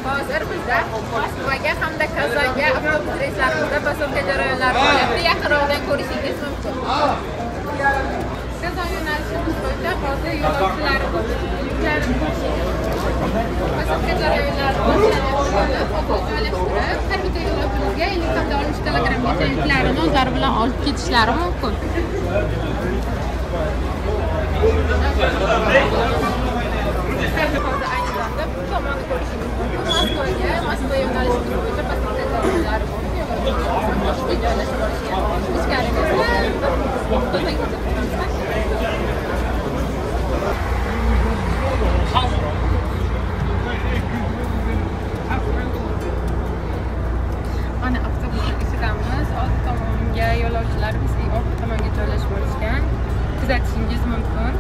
Hozir bizda Moskvaga hamda Kazanga avtobus reyslarimizda posilka jarayonlari bo'lyapti. Yaqinroqdan ko'rishingiz mumkin. Kazan yo'nalishimiz bo'yicha hozir yo'lovchilarimiz posilka jarayonlari boshlanyapti. Foto joylashtirib, har bitta yo'lovchimizga 50-60 kilogrammgacha yuklarini o'zlari bilan olib ketishlari mumkin. Hozir ayni damda bu tomonni ko'rishingiz mumkin. Moskva yo'nalishi bo'yicha posilka jarayonlari boshqa joylashib olishgan. Mana avtobusning ichidamiz. Old tomonga yo'lovchilarimiz orqa tomonga joylashib olishgan. Kuzatishingiz mumkin.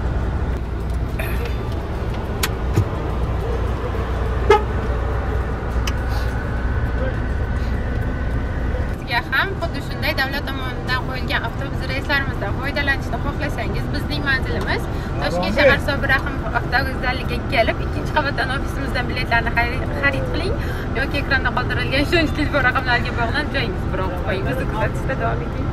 Ham xuddi shunday davlat tomonidan qo'yilgan avtobus reyslarimizdan foydalanishni xohlasangiz, bizning manzilimiz Toshkent shahar Sobir Rahimov avtovokzaliga kelib, ikkinchi qavatdan ofisimizdan biletlarni xarid qiling yoki ekranda qoldirilgan ishonch telefon raqamlariga bog'lanib joyingiz biroq qo'ying. Bizni kuzatishda davom eting.